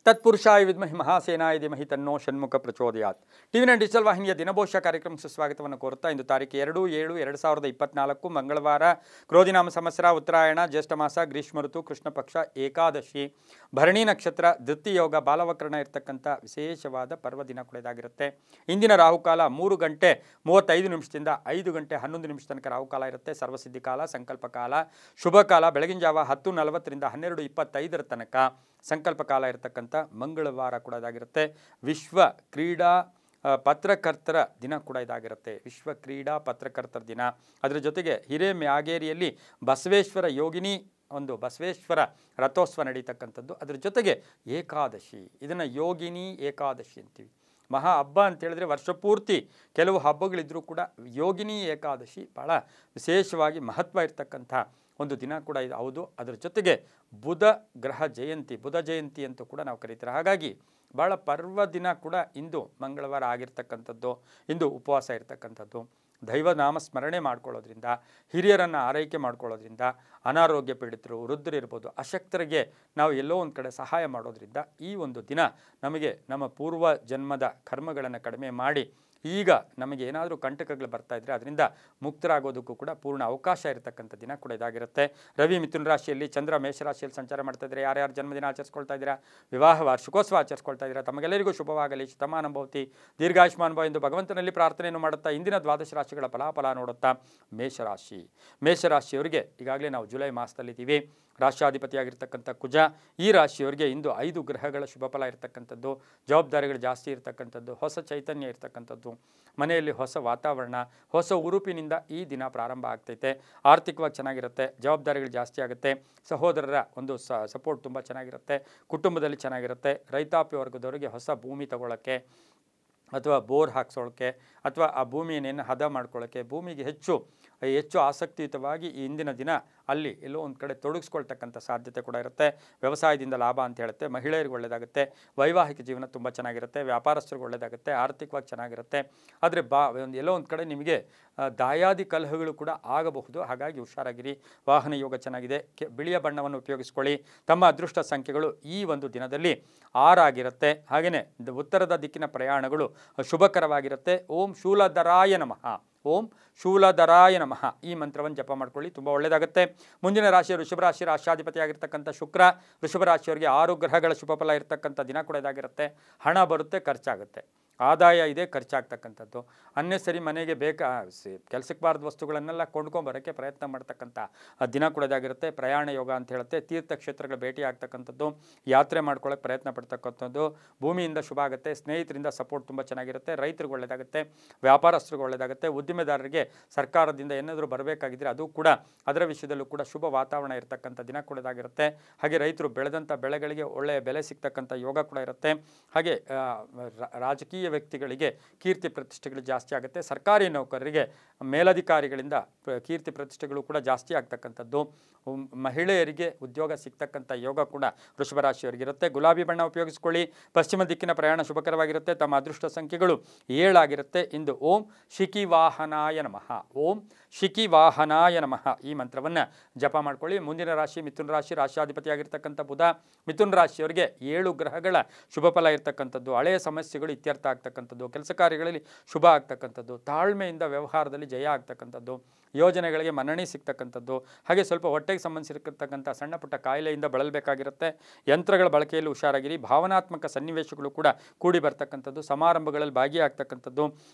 ತತ್ಪುರುಷಾಯ ವಿದ್ಮಹಿ ಮಹಾಸೇನಾಯ ಧೀಮಹಿ ತನ್ನೋ ಷಣ್ಮುಖ ಪ್ರಚೋದಯಾತ್. ಟಿವಿ9 ಡಿಜಿಟಲ್ ವಾಹಿನಿಯ ದಿನಭೋಷ ಕಾರ್ಯಕ್ರಮಕ್ಕೆ ಸುಸ್ವಾಗತವನ್ನು ಕೋರುತ್ತಾ ಇಂದು ತಾರೀಕು 2/7/2024 ಮಂಗಳವಾರ, ಕ್ರೋಧಿನಾಮ ಸಂವತ್ಸರ, ಉತ್ತರಾಯಣ, ಜ್ಯೇಷ್ಠ ಮಾಸ, ಗ್ರೀಷ್ಮ ಋತು, ಕೃಷ್ಣ ಪಕ್ಷ, ಏಕಾದಶಿ, ಭರಣಿ ನಕ್ಷತ್ರ, ಧೃತಿ ಯೋಗ, ಬಾಲವಕರಣ ಇರತಕ್ಕಂಥ ವಿಶೇಷವಾದ ಪರ್ವ ದಿನ ಕುಳೆದಾಗಿರುತ್ತೆ. ಇಂದಿನ ರಾಹುಕಾಲ 3 ಗಂಟೆ 35 ನಿಮಿಷದಿಂದ 5 ಗಂಟೆ 11 ನಿಮಿಷ ತನಕ ರಾಹುಕಾಲ ಇರುತ್ತೆ. ಸರ್ವಸಿದ್ಧಿ ಕಾಲ, ಸಂಕಲ್ಪ ಕಾಲ, ಶುಭ ಕಾಲ ಬೆಳಗಿನ ಜಾವ 10:40ರಿಂದ 12:25 ತನಕ ಸಂಕಲ್ಪ ಕಾಲ ಇರತಕ್ಕಂಥ ಮಂಗಳವಾರ ಕೂಡ ಇದಾಗಿರುತ್ತೆ. ವಿಶ್ವ ಕ್ರೀಡಾ ಪತ್ರಕರ್ತರ ದಿನ ಕೂಡ ಇದಾಗಿರುತ್ತೆ. ವಿಶ್ವ ಕ್ರೀಡಾ ಪತ್ರಕರ್ತರ ದಿನ. ಅದರ ಜೊತೆಗೆ ಹಿರೇಮ್ಯಾಗೇರಿಯಲ್ಲಿ ಬಸವೇಶ್ವರ ಯೋಗಿನಿ ಒಂದು ಬಸವೇಶ್ವರ ರಥೋತ್ಸವ ನಡೀತಕ್ಕಂಥದ್ದು. ಅದರ ಜೊತೆಗೆ ಏಕಾದಶಿ, ಇದನ್ನು ಯೋಗಿನಿ ಏಕಾದಶಿ ಅಂತೀವಿ. ಮಹಾ ಹಬ್ಬ ಅಂತೇಳಿದ್ರೆ ವರ್ಷಪೂರ್ತಿ ಕೆಲವು ಹಬ್ಬಗಳಿದ್ರೂ ಕೂಡ ಯೋಗಿನಿ ಏಕಾದಶಿ ಭಾಳ ವಿಶೇಷವಾಗಿ ಮಹತ್ವ ಇರ್ತಕ್ಕಂಥ ಒಂದು ದಿನ ಕೂಡ ಇದು ಹೌದು. ಅದರ ಜೊತೆಗೆ ಬುಧ ಗ್ರಹ ಜಯಂತಿ, ಬುಧ ಜಯಂತಿ ಅಂತೂ ಕೂಡ ನಾವು ಕರೀತಾರೆ. ಹಾಗಾಗಿ ಭಾಳ ಪರ್ವ ದಿನ ಕೂಡ ಇಂದು ಮಂಗಳವಾರ ಆಗಿರ್ತಕ್ಕಂಥದ್ದು. ಇಂದು ಉಪವಾಸ ಇರ್ತಕ್ಕಂಥದ್ದು. ದೈವ ನಾಮ ಸ್ಮರಣೆ ಮಾಡ್ಕೊಳ್ಳೋದ್ರಿಂದ, ಹಿರಿಯರನ್ನು ಆರೈಕೆ ಮಾಡ್ಕೊಳ್ಳೋದ್ರಿಂದ, ಅನಾರೋಗ್ಯ ಪೀಡಿತರು, ವೃದ್ಧರಿರ್ಬೋದು, ಅಶಕ್ತರಿಗೆ ನಾವು ಎಲ್ಲೋ ಒಂದು ಕಡೆ ಸಹಾಯ ಮಾಡೋದ್ರಿಂದ ಈ ಒಂದು ದಿನ ನಮಗೆ ನಮ್ಮ ಪೂರ್ವ ಜನ್ಮದ ಕರ್ಮಗಳನ್ನು ಕಡಿಮೆ ಮಾಡಿ ಈಗ ನಮಗೆ ಏನಾದರೂ ಕಂಟಕಗಳು ಬರ್ತಾ ಇದ್ದರೆ ಅದರಿಂದ ಮುಕ್ತರಾಗೋದಕ್ಕೂ ಕೂಡ ಪೂರ್ಣ ಅವಕಾಶ ಇರತಕ್ಕಂಥ ದಿನ ಕೂಡ ಇದಾಗಿರುತ್ತೆ. ರವಿ ಮಿಥುನ ರಾಶಿಯಲ್ಲಿ, ಚಂದ್ರ ಮೇಷರಾಶಿಯಲ್ಲಿ ಸಂಚಾರ ಮಾಡ್ತಾ ಇದ್ದಾರೆ. ಯಾರ್ಯಾರು ಜನ್ಮದಿನ ಆಚರಿಸ್ಕೊಳ್ತಾ ಇದ್ದೀರಾ, ವಿವಾಹ ವಾರ್ಷಿಕೋತ್ಸವ ಆಚರಿಸ್ಕೊಳ್ತಾ ಇದ್ದೀರಾ, ತಮಗೆಲ್ಲರಿಗೂ ಶುಭವಾಗಲಿ, ಶತಮಾನಭವತಿ, ದೀರ್ಘಾಯುಷ್ಮಾನ್ ಭವ ಎಂದು ಭಗವಂತನಲ್ಲಿ ಪ್ರಾರ್ಥನೆಯನ್ನು ಮಾಡುತ್ತಾ ಇಂದಿನ ದ್ವಾದಶ ರಾಶಿಗಳ ಫಲಾಫಲ ನೋಡುತ್ತಾ ಮೇಷರಾಶಿಯವರಿಗೆ ಈಗಾಗಲೇ ನಾವು ಜುಲೈ ಮಾಸದಲ್ಲಿದ್ದೀವಿ. ರಾಷ್ಟ್ರಾಧಿಪತಿಯಾಗಿರ್ತಕ್ಕಂಥ ಕುಜ ಈ ರಾಶಿಯವರಿಗೆ ಇಂದು 5 ಗ್ರಹಗಳ ಶುಭ ಫಲ ಇರತಕ್ಕಂಥದ್ದು. ಜವಾಬ್ದಾರಿಗಳು ಜಾಸ್ತಿ ಇರತಕ್ಕಂಥದ್ದು, ಹೊಸ ಚೈತನ್ಯ ಇರತಕ್ಕಂಥದ್ದು, ಮನೆಯಲ್ಲಿ ಹೊಸ ವಾತಾವರಣ, ಹೊಸ ಉರುಪಿನಿಂದ ಈ ದಿನ ಪ್ರಾರಂಭ ಆಗ್ತೈತೆ. ಆರ್ಥಿಕವಾಗಿ ಚೆನ್ನಾಗಿರುತ್ತೆ, ಜವಾಬ್ದಾರಿಗಳು ಜಾಸ್ತಿ ಆಗುತ್ತೆ, ಸಹೋದರರ ಒಂದು ಸಪೋರ್ಟ್ ತುಂಬ ಚೆನ್ನಾಗಿರುತ್ತೆ, ಕುಟುಂಬದಲ್ಲಿ ಚೆನ್ನಾಗಿರುತ್ತೆ. ರೈತಾಪಿ ವರ್ಗದವರಿಗೆ ಹೊಸ ಭೂಮಿ ತಗೊಳ್ಳೋಕ್ಕೆ ಅಥವಾ ಬೋರ್ ಹಾಕ್ಸೋಳಕ್ಕೆ ಅಥವಾ ಆ ಭೂಮಿಯನ್ನೇನು ಹದ ಮಾಡ್ಕೊಳ್ಳೋಕ್ಕೆ, ಭೂಮಿಗೆ ಹೆಚ್ಚು ಆಸಕ್ತಿಯುತವಾಗಿ ಈ ಇಂದಿನ ದಿನ ಅಲ್ಲಿ ಎಲ್ಲೋ ಒಂದು ಕಡೆ ತೊಡಗಿಸ್ಕೊಳ್ತಕ್ಕಂಥ ಸಾಧ್ಯತೆ ಕೂಡ ಇರುತ್ತೆ. ವ್ಯವಸಾಯದಿಂದ ಲಾಭ ಅಂತ ಹೇಳುತ್ತೆ. ಮಹಿಳೆಯರಿಗೆ ಒಳ್ಳೆಯದಾಗುತ್ತೆ. ವೈವಾಹಿಕ ಜೀವನ ತುಂಬ ಚೆನ್ನಾಗಿರುತ್ತೆ. ವ್ಯಾಪಾರಸ್ಥರಿಗೆ ಒಳ್ಳೆಯದಾಗುತ್ತೆ. ಆರ್ಥಿಕವಾಗಿ ಚೆನ್ನಾಗಿರುತ್ತೆ. ಆದರೆ ಎಲ್ಲೋ ಒಂದು ಕಡೆ ನಿಮಗೆ ದಾಯಾದಿ ಕಲಹಗಳು ಕೂಡ ಆಗಬಹುದು. ಹಾಗಾಗಿ ಹುಷಾರಾಗಿರಿ. ವಾಹನ ಯೋಗ ಚೆನ್ನಾಗಿದೆ. ಬಿಳಿಯ ಬಣ್ಣವನ್ನು ಉಪಯೋಗಿಸ್ಕೊಳ್ಳಿ. ತಮ್ಮ ಅದೃಷ್ಟ ಸಂಖ್ಯೆಗಳು ಈ ಒಂದು ದಿನದಲ್ಲಿ 6 ಆಗಿರುತ್ತೆ. ಹಾಗೆಯೇ ಉತ್ತರದ ದಿಕ್ಕಿನ ಪ್ರಯಾಣಗಳು ಶುಭಕರವಾಗಿರುತ್ತೆ. ಓಂ ಶೂಲಧರಾಯ ನಮಃ, ಓಂ ಶೂಲಧರಾಯ ನಮಃ ಈ ಮಂತ್ರವನ್ನು ಜಪ ಮಾಡ್ಕೊಳ್ಳಿ, ತುಂಬ ಒಳ್ಳೆಯದಾಗುತ್ತೆ. ಮುಂದಿನ ರಾಶಿ ವೃಷಭ ರಾಶಿ, ರಾಷ್ಟ್ರಾಧಿಪತಿಯಾಗಿರ್ತಕ್ಕಂಥ ಶುಕ್ರ. ವೃಷಭ ರಾಶಿಯವರಿಗೆ 6 ಗ್ರಹಗಳ ಶುಭಫಲ ಇರತಕ್ಕಂಥ ದಿನ ಕೂಡ ಇದಾಗಿರುತ್ತೆ. ಹಣ ಬರುತ್ತೆ, ಖರ್ಚಾಗುತ್ತೆ. ಆದಾಯ ಇದೆ, ಖರ್ಚಾಗ್ತಕ್ಕಂಥದ್ದು. ಅನ್ನೆಸರಿ ಮನೆಗೆ ಕೆಲಸಕ್ಕೆ ಬಾರದ ವಸ್ತುಗಳನ್ನೆಲ್ಲ ಕೊಂಡ್ಕೊಂಬರೋಕ್ಕೆ ಪ್ರಯತ್ನ ಮಾಡ್ತಕ್ಕಂಥ ದಿನ ಕೂಡ ಇದಾಗಿರುತ್ತೆ. ಪ್ರಯಾಣ ಯೋಗ ಅಂತ ಹೇಳುತ್ತೆ. ತೀರ್ಥಕ್ಷೇತ್ರಗಳ ಭೇಟಿ ಆಗ್ತಕ್ಕಂಥದ್ದು, ಯಾತ್ರೆ ಮಾಡ್ಕೊಳ್ಳೋಕೆ ಪ್ರಯತ್ನ ಪಡ್ತಕ್ಕಂಥದ್ದು, ಭೂಮಿಯಿಂದ ಶುಭ ಆಗುತ್ತೆ. ಸ್ನೇಹಿತರಿಂದ ಸಪೋರ್ಟ್ ತುಂಬ ಚೆನ್ನಾಗಿರುತ್ತೆ. ರೈತರಿಗೆ ಒಳ್ಳೆಯದಾಗುತ್ತೆ. ವ್ಯಾಪಾರಸ್ಥರಿಗೆ ಒಳ್ಳೆಯದಾಗುತ್ತೆ. ಉದ್ದಿಮೆದಾರರಿಗೆ ಸರ್ಕಾರದಿಂದ ಏನಾದರೂ ಬರಬೇಕಾಗಿದ್ದರೆ ಅದು ಕೂಡ ಅದರ ವಿಷಯದಲ್ಲೂ ಕೂಡ ಶುಭ ವಾತಾವರಣ ಇರತಕ್ಕಂಥ ದಿನ ಕೂಡ ಇದಾಗಿರುತ್ತೆ. ಹಾಗೆ ರೈತರು ಬೆಳೆದಂಥ ಬೆಳೆಗಳಿಗೆ ಒಳ್ಳೆಯ ಬೆಲೆ ಸಿಗ್ತಕ್ಕಂಥ ಯೋಗ ಕೂಡ ಇರುತ್ತೆ. ಹಾಗೆ ರಾಜಕೀಯ ವ್ಯಕ್ತಿಗಳಿಗೆ ಕೀರ್ತಿ ಪ್ರತಿಷ್ಠೆಗಳು ಜಾಸ್ತಿ ಆಗುತ್ತೆ. ಸರ್ಕಾರಿ ನೌಕರರಿಗೆ ಮೇಲಧಿಕಾರಿಗಳಿಂದ ಕೀರ್ತಿ ಪ್ರತಿಷ್ಠೆಗಳು ಕೂಡ ಜಾಸ್ತಿ ಆಗ್ತಕ್ಕಂಥದ್ದು. ಮಹಿಳೆಯರಿಗೆ ಉದ್ಯೋಗ ಸಿಗ್ತಕ್ಕಂಥ ಯೋಗ ಕೂಡ ವೃಷಭ ರಾಶಿಯವರಿಗಿರುತ್ತೆ. ಗುಲಾಬಿ ಬಣ್ಣ ಉಪಯೋಗಿಸ್ಕೊಳ್ಳಿ. ಪಶ್ಚಿಮ ದಿಕ್ಕಿನ ಪ್ರಯಾಣ ಶುಭಕರವಾಗಿರುತ್ತೆ. ತಮ್ಮ ಅದೃಷ್ಟ ಸಂಖ್ಯೆಗಳು 7 ಆಗಿರುತ್ತೆ. ಇಂದು ಓಂ ಶಿಖಿವಾಹನಾಯ ನಮಃ, ಓಂ ಶಿಖಿವಾಹನಾಯ ನಮಃ ಈ ಮಂತ್ರವನ್ನು ಜಪ ಮಾಡ್ಕೊಳ್ಳಿ. ಮುಂದಿನ ರಾಶಿ ಮಿಥುನ ರಾಶಿ, ರಾಷ್ಟ್ರಾಧಿಪತಿಯಾಗಿರ್ತಕ್ಕಂಥ ಬುಧ. ಮಿಥುನ ರಾಶಿಯವರಿಗೆ 7 ಗ್ರಹಗಳ ಶುಭ ಫಲ ಇರ್ತಕ್ಕಂಥದ್ದು. ಹಳೆಯ ಸಮಸ್ಯೆಗಳು ಇತ್ಯರ್ಥ ಆಗ್ತಕ್ಕಂಥದ್ದು, ಕೆಲಸ ಕಾರ್ಯಗಳಲ್ಲಿ ಶುಭ ಆಗ್ತಕ್ಕಂಥದ್ದು, ತಾಳ್ಮೆಯಿಂದ ವ್ಯವಹಾರದಲ್ಲಿ ಜಯ ಆಗ್ತಕ್ಕಂಥದ್ದು, ಯೋಜನೆಗಳಿಗೆ ಮನ್ನಣೆ ಸಿಗ್ತಕ್ಕಂಥದ್ದು. ಹಾಗೆ ಸ್ವಲ್ಪ ಹೊಟ್ಟೆಗೆ ಸಂಬಂಧಿಸಿರ್ತಕ್ಕಂಥ ಸಣ್ಣ ಪುಟ್ಟ ಕಾಯಿಲೆಯಿಂದ ಬಳಲಬೇಕಾಗಿರುತ್ತೆ. ಯಂತ್ರಗಳ ಬಳಕೆಯಲ್ಲಿ ಹುಷಾರಾಗಿರಿ. ಭಾವನಾತ್ಮಕ ಸನ್ನಿವೇಶಗಳು ಕೂಡ ಕೂಡಿ ಬರ್ತಕ್ಕಂಥದ್ದು. ಸಮಾರಂಭಗಳಲ್ಲಿ ಭಾಗಿಯಾಗ್ತಕ್ಕಂಥದ್ದು.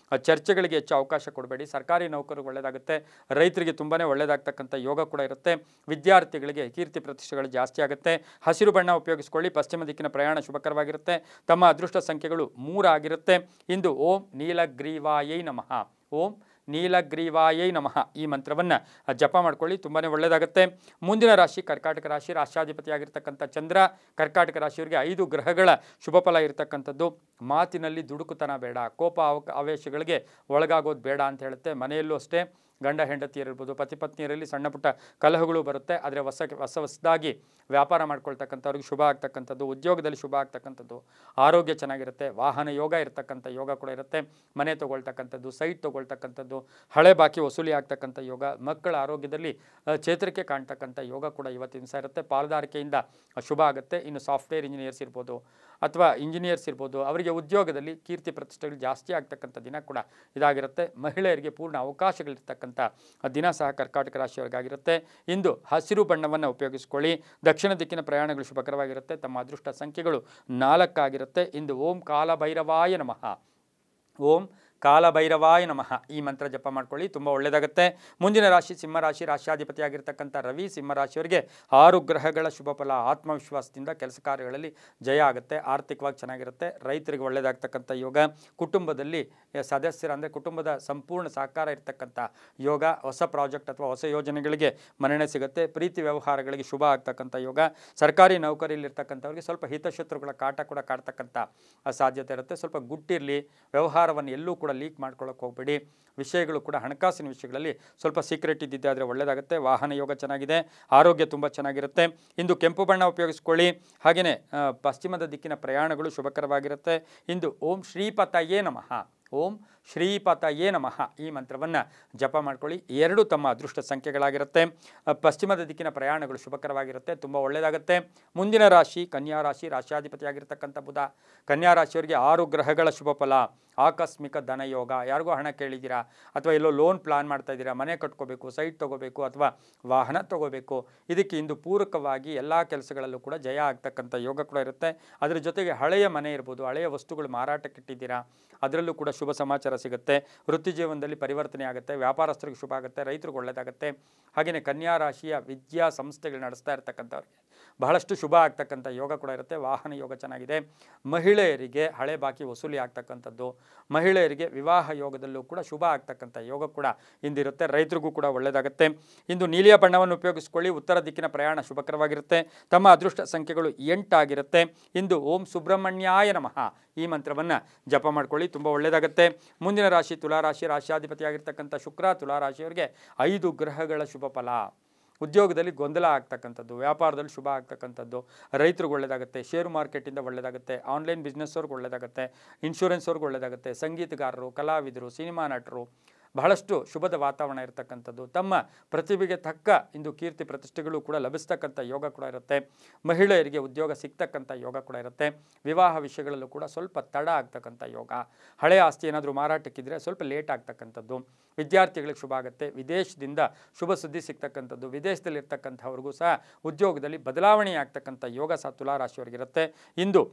ಚರ್ಚೆಗಳಿಗೆ ಹೆಚ್ಚು ಅವಕಾಶ ಕೊಡಬೇಡಿ. ಸರ್ಕಾರಿ ನೌಕರರಿಗೆ ಒಳ್ಳೆಯದಾಗುತ್ತೆ. ರೈತರಿಗೆ ತುಂಬಾ ಒಳ್ಳೆಯದಾಗ್ತಕ್ಕಂಥ ಯೋಗ ಕೂಡ ಇರುತ್ತೆ. ವಿದ್ಯಾರ್ಥಿಗಳಿಗೆ ಕೀರ್ತಿ ಪ್ರತಿಷ್ಠೆಗಳು ಜಾಸ್ತಿ ಆಗುತ್ತೆ. ಹಸಿರು ಬಣ್ಣ ಉಪಯೋಗಿಸ್ಕೊಳ್ಳಿ. ಪಶ್ಚಿಮ ದಿಕ್ಕಿನ ಪ್ರಯಾಣ ಶುಭಕರವಾಗಿರುತ್ತೆ. ತಮ್ಮ ಅದೃಷ್ಟ ಸಂಖ್ಯೆಗಳು 3 ಆಗಿರುತ್ತೆ. ಇಂದು ಓಂ ನೀಲಗ್ರೀವಾಯೈ ನಮಃ, ಓಂ ನೀಲಗ್ರೀವಾಯೈ ನಮಃ ಈ ಮಂತ್ರವನ್ನು ಜಪ ಮಾಡ್ಕೊಳ್ಳಿ, ತುಂಬಾ ಒಳ್ಳೆಯದಾಗುತ್ತೆ. ಮುಂದಿನ ರಾಶಿ ಕರ್ಕಾಟಕ ರಾಶಿ, ರಾಷ್ಟ್ರಾಧಿಪತಿಯಾಗಿರ್ತಕ್ಕಂಥ ಚಂದ್ರ. ಕರ್ಕಾಟಕ ರಾಶಿಯವರಿಗೆ 5 ಗ್ರಹಗಳ ಶುಭಫಲ ಇರತಕ್ಕಂಥದ್ದು. ಮಾತಿನಲ್ಲಿ ದುಡುಕುತನ ಬೇಡ, ಕೋಪ ಆವೇಶಗಳಿಗೆ ಒಳಗಾಗೋದು ಬೇಡ ಅಂತ ಹೇಳುತ್ತೆ. ಮನೆಯಲ್ಲೂ ಅಷ್ಟೇ ಗಂಡ ಹೆಂಡತಿಯರಿರ್ಬೋದು, ಪತಿ ಪತ್ನಿಯರಲ್ಲಿ ಸಣ್ಣ ಪುಟ್ಟ ಕಲಹಗಳು ಬರುತ್ತೆ. ಆದರೆ ಹೊಸದಾಗಿ ವ್ಯಾಪಾರ ಮಾಡ್ಕೊಳ್ತಕ್ಕಂಥವ್ರಿಗೆ ಶುಭ ಆಗ್ತಕ್ಕಂಥದ್ದು, ಉದ್ಯೋಗದಲ್ಲಿ ಶುಭ ಆಗ್ತಕ್ಕಂಥದ್ದು, ಆರೋಗ್ಯ ಚೆನ್ನಾಗಿರುತ್ತೆ. ವಾಹನ ಯೋಗ ಇರತಕ್ಕಂಥ ಯೋಗ ಕೂಡ ಇರುತ್ತೆ. ಮನೆ ತೊಗೊಳ್ತಕ್ಕಂಥದ್ದು, ಸೈಟ್ ತೊಗೊಳ್ತಕ್ಕಂಥದ್ದು, ಹಳೆ ಬಾಕಿ ವಸೂಲಿ ಆಗ್ತಕ್ಕಂಥ ಯೋಗ, ಮಕ್ಕಳ ಆರೋಗ್ಯದಲ್ಲಿ ಚೇತರಿಕೆ ಕಾಣ್ತಕ್ಕಂಥ ಯೋಗ ಕೂಡ ಇವತ್ತಿನ ದಿವಸ ಇರುತ್ತೆ. ಪಾಲುದಾರಿಕೆಯಿಂದ ಶುಭ ಆಗುತ್ತೆ. ಇನ್ನು ಸಾಫ್ಟ್ವೇರ್ ಇಂಜಿನಿಯರ್ಸ್ ಇರ್ಬೋದು, ಅಥವಾ ಇಂಜಿನಿಯರ್ಸ್ ಇರ್ಬೋದು, ಅವರಿಗೆ ಉದ್ಯೋಗದಲ್ಲಿ ಕೀರ್ತಿ ಪ್ರತಿಷ್ಠೆಗಳು ಜಾಸ್ತಿ ಆಗ್ತಕ್ಕಂಥ ದಿನ ಕೂಡ ಇದಾಗಿರುತ್ತೆ. ಮಹಿಳೆಯರಿಗೆ ಪೂರ್ಣ ಅವಕಾಶಗಳಿರ್ತಕ್ಕಂಥ ದಿನ ಸಹ ಕರ್ಕಾಟಕ ರಾಶಿಯವರಿಗಾಗಿರುತ್ತೆ. ಇಂದು ಹಸಿರು ಬಣ್ಣವನ್ನು ಉಪಯೋಗಿಸ್ಕೊಳ್ಳಿ. ದಕ್ಷಿಣ ದಿಕ್ಕಿನ ಪ್ರಯಾಣಗಳು ಶುಭಕರವಾಗಿರುತ್ತೆ. ತಮ್ಮ ಅದೃಷ್ಟ ಸಂಖ್ಯೆಗಳು 4 ಆಗಿರುತ್ತೆ. ಇಂದು ಓಂ ಕಾಲಭೈರವಾಯ ನಮಃ, ಓಂ ಕಾಲಭೈರವಾಯ ನಮಃ ಈ ಮಂತ್ರ ಜಪ ಮಾಡ್ಕೊಳ್ಳಿ, ತುಂಬ ಒಳ್ಳೆಯದಾಗುತ್ತೆ. ಮುಂದಿನ ರಾಶಿ ಸಿಂಹರಾಶಿ, ರಾಶ್ಯಾಧಿಪತಿಯಾಗಿರ್ತಕ್ಕಂಥ ರವಿ ಸಿಂಹರಾಶಿಯವರಿಗೆ 6 ಗ್ರಹಗಳ ಶುಭ ಫಲ. ಆತ್ಮವಿಶ್ವಾಸದಿಂದ ಕೆಲಸ ಕಾರ್ಯಗಳಲ್ಲಿ ಜಯ ಆಗುತ್ತೆ. ಆರ್ಥಿಕವಾಗಿ ಚೆನ್ನಾಗಿರುತ್ತೆ. ರೈತರಿಗೆ ಒಳ್ಳೆಯದಾಗ್ತಕ್ಕಂಥ ಯೋಗ. ಕುಟುಂಬದಲ್ಲಿ ಸದಸ್ಯರ ಅಂದರೆ ಕುಟುಂಬದ ಸಂಪೂರ್ಣ ಸಹಕಾರ ಇರ್ತಕ್ಕಂಥ ಯೋಗ. ಹೊಸ ಪ್ರಾಜೆಕ್ಟ್ ಅಥವಾ ಹೊಸ ಯೋಜನೆಗಳಿಗೆ ಮನ್ನಣೆ ಸಿಗುತ್ತೆ. ಪ್ರೀತಿ ವ್ಯವಹಾರಗಳಿಗೆ ಶುಭ ಆಗ್ತಕ್ಕಂಥ ಯೋಗ. ಸರ್ಕಾರಿ ನೌಕರಿಯಲ್ಲಿರ್ತಕ್ಕಂಥವ್ರಿಗೆ ಸ್ವಲ್ಪ ಹಿತಶತ್ರುಗಳ ಕಾಟ ಕೂಡ ಕಾಡ್ತಕ್ಕಂಥ ಸಾಧ್ಯತೆ ಇರುತ್ತೆ. ಸ್ವಲ್ಪ ಗುಟ್ಟಿರಲಿ. ವ್ಯವಹಾರವನ್ನು ಎಲ್ಲೂ ಕೂಡ ಲೀಕ್ ಮಾಡ್ಕೊಳ್ಳೋಕೆ ಹೋಗಬೇಡಿ. ವಿಷಯಗಳು ಕೂಡ ಹಣಕಾಸಿನ ವಿಷಯಗಳಲ್ಲಿ ಸ್ವಲ್ಪ ಸೀಕ್ರೆಟ್ ಇದ್ದಿದ್ದೆ ಆದರೆ ಒಳ್ಳೆಯದಾಗುತ್ತೆ. ವಾಹನ ಯೋಗ ಚೆನ್ನಾಗಿದೆ. ಆರೋಗ್ಯ ತುಂಬ ಚೆನ್ನಾಗಿರುತ್ತೆ. ಇಂದು ಕೆಂಪು ಬಣ್ಣ ಉಪಯೋಗಿಸ್ಕೊಳ್ಳಿ. ಹಾಗೆಯೇ ಪಶ್ಚಿಮದ ದಿಕ್ಕಿನ ಪ್ರಯಾಣಗಳು ಶುಭಕರವಾಗಿರುತ್ತೆ. ಇಂದು ಓಂ ಶ್ರೀಪತಯೇ ನಮಃ, ಓಂ ಶ್ರೀಪತಯೇ ನಮಃ ಈ ಮಂತ್ರವನ್ನು ಜಪ ಮಾಡ್ಕೊಳ್ಳಿ. 2 ತಮ್ಮ ಅದೃಷ್ಟ ಸಂಖ್ಯೆಗಳಾಗಿರುತ್ತೆ. ಪಶ್ಚಿಮದ ದಿಕ್ಕಿನ ಪ್ರಯಾಣಗಳು ಶುಭಕರವಾಗಿರುತ್ತೆ, ತುಂಬ ಒಳ್ಳೆಯದಾಗುತ್ತೆ. ಮುಂದಿನ ರಾಶಿ ಕನ್ಯಾ ರಾಶಿ, ರಾಶ್ಯಾಧಿಪತಿಯಾಗಿರ್ತಕ್ಕಂಥ ಬುಧ. ಕನ್ಯಾ ರಾಶಿಯವರಿಗೆ 6 ಗ್ರಹಗಳ ಶುಭ ಫಲ. ಆಕಸ್ಮಿಕ ಧನಯೋಗ. ಯಾರಿಗೋ ಹಣ ಕೇಳಿದ್ದೀರಾ ಅಥವಾ ಎಲ್ಲೋ ಲೋನ್ ಪ್ಲಾನ್ ಮಾಡ್ತಾ ಇದ್ದೀರಾ, ಮನೆ ಕಟ್ಕೋಬೇಕು, ಸೈಟ್ ತೊಗೋಬೇಕು ಅಥವಾ ವಾಹನ ತೊಗೋಬೇಕು, ಇದಕ್ಕೆ ಇಂದು ಪೂರಕವಾಗಿ ಎಲ್ಲ ಕೆಲಸಗಳಲ್ಲೂ ಕೂಡ ಜಯ ಆಗ್ತಕ್ಕಂಥ ಯೋಗ ಕೂಡ ಇರುತ್ತೆ. ಅದರ ಜೊತೆಗೆ ಹಳೆಯ ಮನೆ ಇರ್ಬೋದು, ಹಳೆಯ ವಸ್ತುಗಳು ಮಾರಾಟಕ್ಕಿಟ್ಟಿದ್ದೀರಾ, ಅದರಲ್ಲೂ ಕೂಡ ಶುಭ ಸಮಾಚಾರ ಸಿಗುತ್ತೆ. ವೃತ್ತಿ ಜೀವನದಲ್ಲಿ ಪರಿವರ್ತನೆ ಆಗುತ್ತೆ. ವ್ಯಾಪಾರಸ್ಥರಿಗೆ ಶುಭ ಆಗುತ್ತೆ. ರೈತರಿಗೆ ಒಳ್ಳೆಯದಾಗುತ್ತೆ. ಹಾಗೆಯೇ ಕನ್ಯಾ ರಾಶಿಯ ವಿದ್ಯಾ ಸಂಸ್ಥೆಗಳು ನಡೆಸ್ತಾ ಇರ್ತಕ್ಕಂಥವ್ರಿಗೆ ಬಹಳಷ್ಟು ಶುಭ ಆಗ್ತಕ್ಕಂಥ ಯೋಗ ಕೂಡ ಇರುತ್ತೆ. ವಾಹನ ಯೋಗ ಚೆನ್ನಾಗಿದೆ. ಮಹಿಳೆಯರಿಗೆ ಹಳೆ ಬಾಕಿ ವಸೂಲಿ ಆಗ್ತಕ್ಕಂಥದ್ದು, ಮಹಿಳೆಯರಿಗೆ ವಿವಾಹ ಯೋಗದಲ್ಲೂ ಕೂಡ ಶುಭ ಆಗ್ತಕ್ಕಂಥ ಯೋಗ ಕೂಡ ಇಂದಿರುತ್ತೆ. ರೈತರಿಗೂ ಕೂಡ ಒಳ್ಳೆಯದಾಗುತ್ತೆ. ಇಂದು ನೀಲಿಯ ಬಣ್ಣವನ್ನು ಉಪಯೋಗಿಸ್ಕೊಳ್ಳಿ. ಉತ್ತರ ದಿಕ್ಕಿನ ಪ್ರಯಾಣ ಶುಭಕರವಾಗಿರುತ್ತೆ. ತಮ್ಮ ಅದೃಷ್ಟ ಸಂಖ್ಯೆಗಳು 8 ಆಗಿರುತ್ತೆ. ಇಂದು ಓಂ ಸುಬ್ರಹ್ಮಣ್ಯಾಯ ನಮಃ ಈ ಮಂತ್ರವನ್ನು ಜಪ ಮಾಡ್ಕೊಳ್ಳಿ, ತುಂಬ ಒಳ್ಳೆಯದಾಗುತ್ತೆ. ಮುಂದಿನ ರಾಶಿ ತುಲಾರಾಶಿ, ರಾಶ್ಯಾಧಿಪತಿಯಾಗಿರ್ತಕ್ಕಂಥ ಶುಕ್ರ. ತುಲಾರಾಶಿಯವರಿಗೆ 5 ಗ್ರಹಗಳ ಶುಭ ಫಲ. ಉದ್ಯೋಗದಲ್ಲಿ ಗೊಂದಲ ಆಗ್ತಕ್ಕಂಥದ್ದು, ವ್ಯಾಪಾರದಲ್ಲಿ ಶುಭ ಆಗ್ತಕ್ಕಂಥದ್ದು, ರೈತರಿಗೆ ಒಳ್ಳೆಯದಾಗುತ್ತೆ. ಶೇರು ಮಾರ್ಕೆಟಿಂದ ಒಳ್ಳೆಯದಾಗುತ್ತೆ. ಆನ್ಲೈನ್ ಬಿಸ್ನೆಸ್ಸವ್ರಿಗೆ ಒಳ್ಳೆಯದಾಗುತ್ತೆ. ಇನ್ಶೂರೆನ್ಸ್ವ್ರಿಗೆ ಒಳ್ಳೆಯದಾಗುತ್ತೆ. ಸಂಗೀತಗಾರರು, ಕಲಾವಿದರು, ಸಿನಿಮಾ ನಟರು ಬಹಳಷ್ಟು ಶುಭದ ವಾತಾವರಣ ಇರತಕ್ಕಂಥದ್ದು. ತಮ್ಮ ಪ್ರತಿಭೆಗೆ ತಕ್ಕ ಇಂದು ಕೀರ್ತಿ ಪ್ರತಿಷ್ಠೆಗಳು ಕೂಡ ಲಭಿಸ್ತಕ್ಕಂಥ ಯೋಗ ಕೂಡ ಇರುತ್ತೆ. ಮಹಿಳೆಯರಿಗೆ ಉದ್ಯೋಗ ಸಿಗ್ತಕ್ಕಂಥ ಯೋಗ ಕೂಡ ಇರುತ್ತೆ. ವಿವಾಹ ವಿಷಯಗಳಲ್ಲೂ ಕೂಡ ಸ್ವಲ್ಪ ತಡ ಆಗ್ತಕ್ಕಂಥ ಯೋಗ. ಹಳೆಯ ಆಸ್ತಿ ಏನಾದರೂ ಮಾರಾಟಕ್ಕಿದ್ರೆ ಸ್ವಲ್ಪ ಲೇಟ್ ಆಗ್ತಕ್ಕಂಥದ್ದು. ವಿದ್ಯಾರ್ಥಿಗಳಿಗೆ ಶುಭ ಆಗುತ್ತೆ. ವಿದೇಶದಿಂದ ಶುಭ ಸುದ್ದಿ ಸಿಗ್ತಕ್ಕಂಥದ್ದು. ವಿದೇಶದಲ್ಲಿರ್ತಕ್ಕಂಥವ್ರಿಗೂ ಸಹ ಉದ್ಯೋಗದಲ್ಲಿ ಬದಲಾವಣೆ ಆಗ್ತಕ್ಕಂಥ ಯೋಗ ಸಹ ತುಲಾರಾಶಿಯವರಿಗಿರುತ್ತೆ. ಇಂದು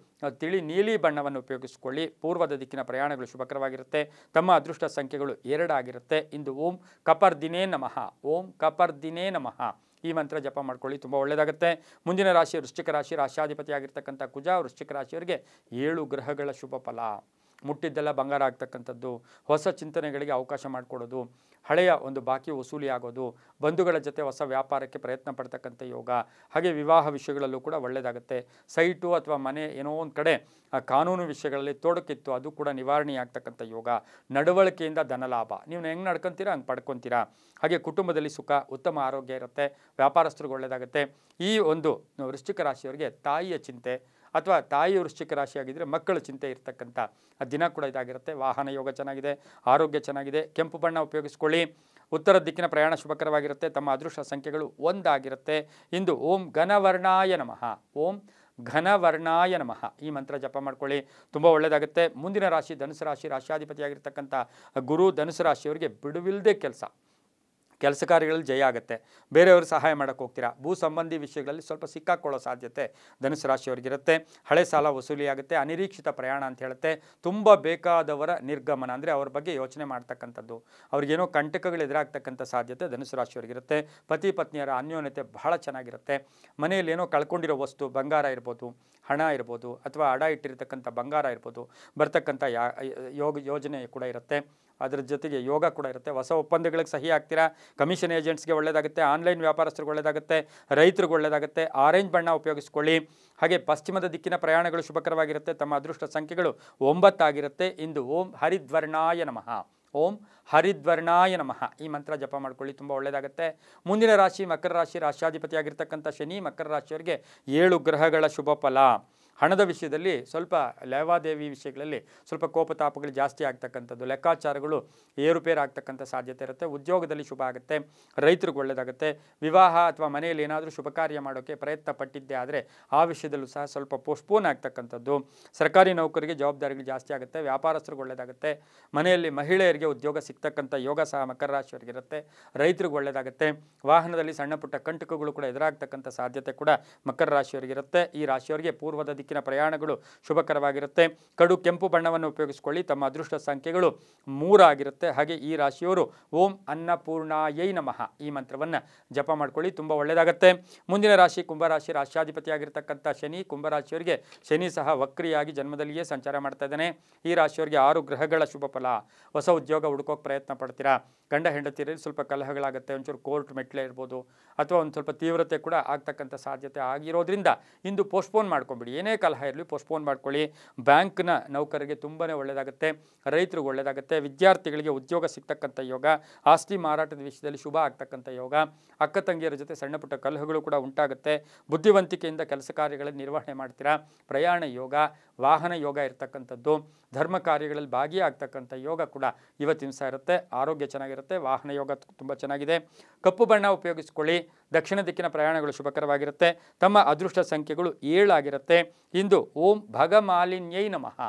ತಿಳಿ ನೀಲಿ ಬಣ್ಣವನ್ನು ಉಪಯೋಗಿಸಿಕೊಳ್ಳಿ. ಪೂರ್ವದ ದಿಕ್ಕಿನ ಪ್ರಯಾಣಗಳು ಶುಭಕರವಾಗಿರುತ್ತೆ. ತಮ್ಮ ಅದೃಷ್ಟ ಸಂಖ್ಯೆಗಳು 2 ಆಗಿರುತ್ತೆ. ಇಂದು ಓಂ ಕಪರ್ದಿನೇ ನಮಃ, ಓಂ ಕಪರ್ದಿನೇ ನಮಃ ಈ ಮಂತ್ರ ಜಪ ಮಾಡ್ಕೊಳ್ಳಿ, ತುಂಬ ಒಳ್ಳೆಯದಾಗುತ್ತೆ. ಮುಂದಿನ ರಾಶಿ ವೃಶ್ಚಿಕ ರಾಶಿ, ರಾಶ್ಯಾಧಿಪತಿಯಾಗಿರ್ತಕ್ಕಂಥ ಕುಜ. ವೃಶ್ಚಿಕ ರಾಶಿಯವರಿಗೆ 7 ಗ್ರಹಗಳ ಶುಭ ಫಲ. ಮುಟ್ಟಿದ್ದೆಲ್ಲ ಬಂಗಾರ ಆಗ್ತಕ್ಕಂಥದ್ದು, ಹೊಸ ಚಿಂತನೆಗಳಿಗೆ ಅವಕಾಶ ಮಾಡಿಕೊಡೋದು, ಹಳೆಯ ಒಂದು ಬಾಕಿ ವಸೂಲಿ ಆಗೋದು, ಬಂಧುಗಳ ಜೊತೆ ಹೊಸ ವ್ಯಾಪಾರಕ್ಕೆ ಪ್ರಯತ್ನ ಪಡ್ತಕ್ಕಂಥ ಯೋಗ. ಹಾಗೆ ವಿವಾಹ ವಿಷಯಗಳಲ್ಲೂ ಕೂಡ ಒಳ್ಳೆಯದಾಗುತ್ತೆ. ಸೈಟು ಅಥವಾ ಮನೆ ಏನೋ ಒಂದು ಕಡೆ ಕಾನೂನು ವಿಷಯಗಳಲ್ಲಿ ತೊಡಕಿತ್ತು, ಅದು ಕೂಡ ನಿವಾರಣೆ ಆಗ್ತಕ್ಕಂಥ ಯೋಗ. ನಡವಳಿಕೆಯಿಂದ ಧನಲಾಭ. ನೀವು ಹೆಂಗೆ ನಡ್ಕೊತೀರಾ ಹಂಗೆ ಪಡ್ಕೊತೀರಾ. ಹಾಗೆ ಕುಟುಂಬದಲ್ಲಿ ಸುಖ, ಉತ್ತಮ ಆರೋಗ್ಯ ಇರುತ್ತೆ. ವ್ಯಾಪಾರಸ್ಥರಿಗೆ ಒಳ್ಳೆಯದಾಗುತ್ತೆ. ಈ ಒಂದು ವೃಶ್ಚಿಕ ರಾಶಿಯವರಿಗೆ ತಾಯಿಯ ಚಿಂತೆ ಅಥವಾ ತಾಯಿ ವೃಶ್ಚಿಕ ರಾಶಿಯಾಗಿದ್ದರೆ ಮಕ್ಕಳ ಚಿಂತೆ ಇರ್ತಕ್ಕಂಥ ದಿನ ಕೂಡ ಇದಾಗಿರುತ್ತೆ. ವಾಹನ ಯೋಗ ಚೆನ್ನಾಗಿದೆ. ಆರೋಗ್ಯ ಚೆನ್ನಾಗಿದೆ. ಕೆಂಪು ಬಣ್ಣ ಉಪಯೋಗಿಸ್ಕೊಳ್ಳಿ. ಉತ್ತರ ದಿಕ್ಕಿನ ಪ್ರಯಾಣ ಶುಭಕರವಾಗಿರುತ್ತೆ. ತಮ್ಮ ಅದೃಷ್ಟ ಸಂಖ್ಯೆಗಳು 1 ಆಗಿರುತ್ತೆ. ಇಂದು ಓಂ ಘನವರ್ಣಾಯ ನಮಃ, ಓಂ ಘನವರ್ಣಾಯ ನಮಃ ಈ ಮಂತ್ರ ಜಪ ಮಾಡ್ಕೊಳ್ಳಿ, ತುಂಬ ಒಳ್ಳೆಯದಾಗುತ್ತೆ. ಮುಂದಿನ ರಾಶಿ ಧನುಸು ರಾಶಿ, ರಾಶ್ಯಾಧಿಪತಿಯಾಗಿರ್ತಕ್ಕಂಥ ಗುರು. ಧನುಸು ರಾಶಿಯವರಿಗೆ ಬಿಡುವಿಲ್ಲದೆ ಕೆಲಸ ಕಾರ್ಯಗಳಲ್ಲಿ ಜಯ ಆಗುತ್ತೆ. ಬೇರೆಯವರು ಸಹಾಯ ಮಾಡೋಕ್ಕೆ ಹೋಗ್ತೀರಾ. ಭೂ ಸಂಬಂಧಿ ವಿಷಯಗಳಲ್ಲಿ ಸ್ವಲ್ಪ ಸಿಕ್ಕಾಕೊಳ್ಳೋ ಸಾಧ್ಯತೆ ಧನುಸು ರಾಶಿಯವರಿಗಿರುತ್ತೆ. ಹಳೆ ಸಾಲ ವಸೂಲಿ ಆಗುತ್ತೆ. ಅನಿರೀಕ್ಷಿತ ಪ್ರಯಾಣ ಅಂತ ಹೇಳುತ್ತೆ. ತುಂಬ ಬೇಕಾದವರ ನಿರ್ಗಮನ ಅಂದರೆ ಅವ್ರ ಬಗ್ಗೆ ಯೋಚನೆ ಮಾಡ್ತಕ್ಕಂಥದ್ದು, ಅವ್ರಿಗೇನೋ ಕಂಟಕಗಳು ಎದುರಾಗ್ತಕ್ಕಂಥ ಸಾಧ್ಯತೆ ಧನುಸು ರಾಶಿಯವರಿಗಿರುತ್ತೆ. ಪತಿ ಪತ್ನಿಯರ ಅನ್ಯೋನ್ಯತೆ ಬಹಳ ಚೆನ್ನಾಗಿರುತ್ತೆ. ಮನೆಯಲ್ಲಿ ಏನೋ ಕಳ್ಕೊಂಡಿರೋ ವಸ್ತು, ಬಂಗಾರ ಇರ್ಬೋದು, ಹಣ ಇರ್ಬೋದು, ಅಥವಾ ಅಡ ಇಟ್ಟಿರ್ತಕ್ಕಂಥ ಬಂಗಾರ ಇರ್ಬೋದು, ಬರ್ತಕ್ಕಂಥ ಯೋಜನೆ ಕೂಡ ಇರುತ್ತೆ. ಅದರ ಜೊತೆಗೆ ಯೋಗ ಕೂಡ ಇರುತ್ತೆ. ಹೊಸ ಒಪ್ಪಂದಗಳಿಗೆ ಸಹಿ ಆಗ್ತೀರಾ. ಕಮಿಷನ್ ಏಜೆಂಟ್ಸ್ಗೆ ಒಳ್ಳೆಯದಾಗುತ್ತೆ. ಆನ್ಲೈನ್ ವ್ಯಾಪಾರಸ್ಥರಿಗೆ ಒಳ್ಳೆಯದಾಗುತ್ತೆ. ರೈತರಿಗೆ ಒಳ್ಳೆಯದಾಗುತ್ತೆ. ಆರೆಂಜ್ ಬಣ್ಣ ಉಪಯೋಗಿಸ್ಕೊಳ್ಳಿ. ಹಾಗೆ ಪಶ್ಚಿಮದ ದಿಕ್ಕಿನ ಪ್ರಯಾಣಗಳು ಶುಭಕರವಾಗಿರುತ್ತೆ. ತಮ್ಮ ಅದೃಷ್ಟ ಸಂಖ್ಯೆಗಳು 9 ಆಗಿರುತ್ತೆ. ಇಂದು ಓಂ ಹರಿದ್ವರ್ಣಾಯ ನಮಃ, ಓಂ ಹರಿದ್ವರ್ಣಾಯ ನಮಃ ಈ ಮಂತ್ರ ಜಪ ಮಾಡ್ಕೊಳ್ಳಿ, ತುಂಬ ಒಳ್ಳೆಯದಾಗುತ್ತೆ. ಮುಂದಿನ ರಾಶಿ ಮಕರ ರಾಶಿ, ರಾಶ್ಯಾಧಿಪತಿಯಾಗಿರ್ತಕ್ಕಂಥ ಶನಿ. ಮಕರ ರಾಶಿಯವರಿಗೆ 7 ಗ್ರಹಗಳ ಶುಭ ಫಲ. ಹಣದ ವಿಷಯದಲ್ಲಿ ಸ್ವಲ್ಪ ಲೇವಾದೇವಿ ವಿಷಯಗಳಲ್ಲಿ ಸ್ವಲ್ಪ ಕೋಪತಾಪಗಳು ಜಾಸ್ತಿ ಆಗ್ತಕ್ಕಂಥದ್ದು, ಲೆಕ್ಕಾಚಾರಗಳು ಏರುಪೇರು ಆಗ್ತಕ್ಕಂಥ ಸಾಧ್ಯತೆ ಇರುತ್ತೆ. ಉದ್ಯೋಗದಲ್ಲಿ ಶುಭ ಆಗುತ್ತೆ, ರೈತರಿಗೆ ಒಳ್ಳೆಯದಾಗುತ್ತೆ. ವಿವಾಹ ಅಥವಾ ಮನೆಯಲ್ಲಿ ಏನಾದರೂ ಶುಭ ಕಾರ್ಯ ಮಾಡೋಕ್ಕೆ ಪ್ರಯತ್ನ ಪಟ್ಟಿದ್ದೆ ಆದರೆ ಆ ವಿಷಯದಲ್ಲೂ ಸಹ ಸ್ವಲ್ಪ ಪೋಸ್ಟ್ಪೋನ್ ಆಗ್ತಕ್ಕಂಥದ್ದು. ಸರ್ಕಾರಿ ನೌಕರಿಗೆ ಜವಾಬ್ದಾರಿಗಳು ಜಾಸ್ತಿ ಆಗುತ್ತೆ, ವ್ಯಾಪಾರಸ್ಥರಿಗೆ ಒಳ್ಳೆಯದಾಗುತ್ತೆ. ಮನೆಯಲ್ಲಿ ಮಹಿಳೆಯರಿಗೆ ಉದ್ಯೋಗ ಸಿಗ್ತಕ್ಕಂಥ ಯೋಗ ಸಹ ಮಕರ ರಾಶಿಯವರಿಗಿರುತ್ತೆ, ರೈತರಿಗೆ ಒಳ್ಳೆಯದಾಗುತ್ತೆ. ವಾಹನದಲ್ಲಿ ಸಣ್ಣ ಪುಟ್ಟ ಕಂಟಕಗಳು ಕೂಡ ಎದುರಾಗ್ತಕ್ಕಂಥ ಸಾಧ್ಯತೆ ಕೂಡ ಮಕರ ರಾಶಿಯವರಿಗಿರುತ್ತೆ. ಈ ರಾಶಿಯವರಿಗೆ ಪೂರ್ವದ ದಿಕ್ಕಿನ ಪ್ರಯಾಣಗಳು ಶುಭಕರವಾಗಿರುತ್ತೆ. ಕಡು ಕೆಂಪು ಬಣ್ಣವನ್ನು ಉಪಯೋಗಿಸಿಕೊಳ್ಳಿ. ತಮ್ಮ ಅದೃಷ್ಟ ಸಂಖ್ಯೆಗಳು 3 ಆಗಿರುತ್ತೆ. ಹಾಗೆ ಈ ರಾಶಿಯವರು ಓಂ ಅನ್ನಪೂರ್ಣಾಯೈ ನಮಃ ಈ ಮಂತ್ರವನ್ನು ಜಪ ಮಾಡ್ಕೊಳ್ಳಿ, ತುಂಬ ಒಳ್ಳೆಯದಾಗುತ್ತೆ. ಮುಂದಿನ ರಾಶಿ ಕುಂಭರಾಶಿ, ರಾಶ್ಯಾಧಿಪತಿಯಾಗಿರ್ತಕ್ಕಂಥ ಶನಿ. ಕುಂಭರಾಶಿಯವರಿಗೆ ಶನಿ ಸಹ ವಕ್ರಿಯಾಗಿ ಜನ್ಮದಲ್ಲಿಯೇ ಸಂಚಾರ ಮಾಡ್ತಾ ಇದ್ದಾನೆ. ಈ ರಾಶಿಯವರಿಗೆ 6 ಗ್ರಹಗಳ ಶುಭ ಫಲ. ಹೊಸ ಉದ್ಯೋಗ ಹುಡುಕೋಕೆ ಪ್ರಯತ್ನ ಪಡ್ತೀರಾ. ಗಂಡ ಹೆಂಡತಿಯರಲ್ಲಿ ಸ್ವಲ್ಪ ಕಲಹಗಳಾಗುತ್ತೆ, ಒಂಚೂರು ಕೋರ್ಟ್ ಮೆಟ್ಲೆ ಇರ್ಬೋದು, ಅಥವಾ ಒಂದು ಸ್ವಲ್ಪ ತೀವ್ರತೆ ಕೂಡ ಆಗ್ತಕ್ಕಂಥ ಸಾಧ್ಯತೆ ಆಗಿರೋದ್ರಿಂದ ಇಂದು ಪೋಸ್ಟ್ಪೋನ್ ಮಾಡ್ಕೊಂಬಿಡಿ. ಏನೇ ಕಲಹ ಇರಲಿ ಪೋಸ್ಟ್ಪೋನ್ ಮಾಡ್ಕೊಳ್ಳಿ. ಬ್ಯಾಂಕ್ನ ನೌಕರರಿಗೆ ತುಂಬಾ ಒಳ್ಳೆಯದಾಗುತ್ತೆ, ರೈತರಿಗೆ ಒಳ್ಳೆಯದಾಗುತ್ತೆ. ವಿದ್ಯಾರ್ಥಿಗಳಿಗೆ ಉದ್ಯೋಗ ಸಿಗ್ತಕ್ಕಂಥ ಯೋಗ, ಆಸ್ತಿ ಮಾರಾಟದ ವಿಷಯದಲ್ಲಿ ಶುಭ ಆಗ್ತಕ್ಕಂಥ ಯೋಗ. ಅಕ್ಕ ತಂಗಿಯರ ಜೊತೆ ಸಣ್ಣ ಪುಟ್ಟ ಕಲಹಗಳು ಕೂಡ ಉಂಟಾಗುತ್ತೆ. ಬುದ್ಧಿವಂತಿಕೆಯಿಂದ ಕೆಲಸ ಕಾರ್ಯಗಳನ್ನು ನಿರ್ವಹಣೆ ಮಾಡ್ತೀರಾ. ಪ್ರಯಾಣ ಯೋಗ, ವಾಹನ ಯೋಗ ಇರ್ತಕ್ಕಂಥದ್ದು, ಧರ್ಮ ಕಾರ್ಯಗಳಲ್ಲಿ ಭಾಗಿಯಾಗ್ತಕ್ಕಂಥ ಯೋಗ ಕೂಡ ಇವತ್ತಿನ ಸಹ ಇರುತ್ತೆ. ಆರೋಗ್ಯ ಚೆನ್ನಾಗಿರುತ್ತೆ, ವಾಹನ ಯೋಗ ತುಂಬ ಚೆನ್ನಾಗಿದೆ. ಕಪ್ಪು ಬಣ್ಣ ಉಪಯೋಗಿಸ್ಕೊಳ್ಳಿ. ದಕ್ಷಿಣ ದಿಕ್ಕಿನ ಪ್ರಯಾಣಗಳು ಶುಭಕರವಾಗಿರುತ್ತೆ. ತಮ್ಮ ಅದೃಷ್ಟ ಸಂಖ್ಯೆಗಳು 7 ಆಗಿರುತ್ತೆ. ಇಂದು ಓಂ ಭಗಮಾಲಿನ್ಯೈ ನಮಃ,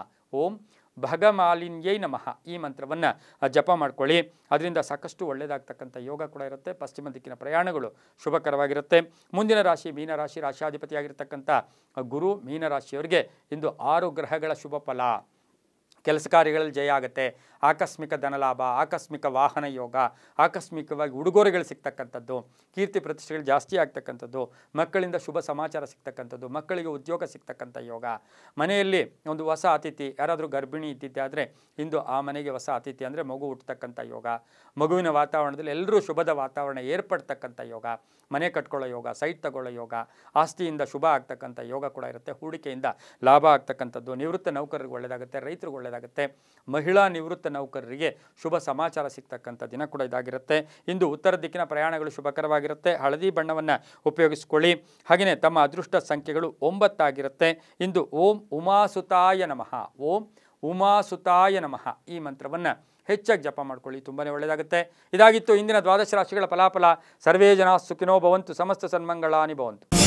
ಓಂ ಭಗಮಾಲಿನ್ಯೈ ನಮಃ ಈ ಮಂತ್ರವನ್ನು ಜಪ ಮಾಡ್ಕೊಳ್ಳಿ. ಅದರಿಂದ ಸಾಕಷ್ಟು ಒಳ್ಳೆಯದಾಗ್ತಕ್ಕಂಥ ಯೋಗ ಕೂಡ ಇರುತ್ತೆ. ಪಶ್ಚಿಮ ದಿಕ್ಕಿನ ಪ್ರಯಾಣಗಳು ಶುಭಕರವಾಗಿರುತ್ತೆ. ಮುಂದಿನ ರಾಶಿ ಮೀನರಾಶಿ, ರಾಶ್ಯಾಧಿಪತಿಯಾಗಿರ್ತಕ್ಕಂಥ ಗುರು. ಮೀನರಾಶಿಯವರಿಗೆ ಇಂದು 6 ಗ್ರಹಗಳ ಶುಭ ಫಲ. ಕೆಲಸ ಕಾರ್ಯಗಳಲ್ಲಿ ಜಯ ಆಗುತ್ತೆ. ಆಕಸ್ಮಿಕ ಧನಲಾಭ, ಆಕಸ್ಮಿಕ ವಾಹನ ಯೋಗ, ಆಕಸ್ಮಿಕವಾಗಿ ಉಡುಗೊರೆಗಳು ಸಿಗ್ತಕ್ಕಂಥದ್ದು, ಕೀರ್ತಿ ಪ್ರತಿಷ್ಠೆಗಳು ಜಾಸ್ತಿ ಆಗ್ತಕ್ಕಂಥದ್ದು, ಮಕ್ಕಳಿಂದ ಶುಭ ಸಮಾಚಾರ ಸಿಗ್ತಕ್ಕಂಥದ್ದು, ಮಕ್ಕಳಿಗೆ ಉದ್ಯೋಗ ಸಿಗ್ತಕ್ಕಂಥ ಯೋಗ. ಮನೆಯಲ್ಲಿ ಒಂದು ಹೊಸ ಅತಿಥಿ, ಯಾರಾದರೂ ಗರ್ಭಿಣಿ ಇದ್ದಿದ್ದೆ ಆದರೆ ಇಂದು ಆ ಮನೆಗೆ ಹೊಸ ಅತಿಥಿ ಅಂದರೆ ಮಗು ಹುಟ್ಟತಕ್ಕಂಥ ಯೋಗ. ಮಗುವಿನ ವಾತಾವರಣದಲ್ಲಿ ಎಲ್ಲರೂ ಶುಭದ ವಾತಾವರಣ ಏರ್ಪಡ್ತಕ್ಕಂಥ ಯೋಗ. ಮನೆ ಕಟ್ಕೊಳ್ಳೋ ಯೋಗ, ಸೈಟ್ ತಗೊಳ್ಳೋ ಯೋಗ, ಆಸ್ತಿಯಿಂದ ಶುಭ ಆಗ್ತಕ್ಕಂಥ ಯೋಗ ಕೂಡ ಇರುತ್ತೆ. ಹೂಡಿಕೆಯಿಂದ ಲಾಭ ಆಗ್ತಕ್ಕಂಥದ್ದು. ನಿವೃತ್ತ ನೌಕರರಿಗೆ ಒಳ್ಳೆಯದಾಗುತ್ತೆ, ರೈತರಿಗೆ ಒಳ್ಳೆಯದಾಗುತ್ತೆ. ಮಹಿಳಾ ನಿವೃತ್ತ ನೌಕರರಿಗೆ ಶುಭ ಸಮಾಚಾರ ಸಿಗ್ತಕ್ಕಂಥ ದಿನ ಕೂಡ ಇದಾಗಿರುತ್ತೆ. ಇಂದು ಉತ್ತರ ದಿಕ್ಕಿನ ಪ್ರಯಾಣಗಳು ಶುಭಕರವಾಗಿರುತ್ತೆ. ಹಳದಿ ಬಣ್ಣವನ್ನು ಉಪಯೋಗಿಸಿಕೊಳ್ಳಿ. ಹಾಗೆಯೇ ತಮ್ಮ ಅದೃಷ್ಟ ಸಂಖ್ಯೆಗಳು 9 ಆಗಿರುತ್ತೆ. ಇಂದು ಓಂ ಉಮಾಸುತಾಯ ನಮಃ, ಓಂ ಉಮಾಸುತಾಯ ನಮಃ ಈ ಮಂತ್ರವನ್ನು ಹೆಚ್ಚಾಗಿ ಜಪ ಮಾಡ್ಕೊಳ್ಳಿ, ತುಂಬಾ ಒಳ್ಳೆಯದಾಗುತ್ತೆ. ಇದಾಗಿತ್ತು ಇಂದಿನ ದ್ವಾದಶ ರಾಶಿಗಳ ಫಲಾಫಲ. ಸರ್ವೇ ಜನ ಸುಖಿನೋ ಭವಂತು, ಸಮಸ್ತ ಸನ್ಮಂಗಳಾನಿ ಭವಂತು.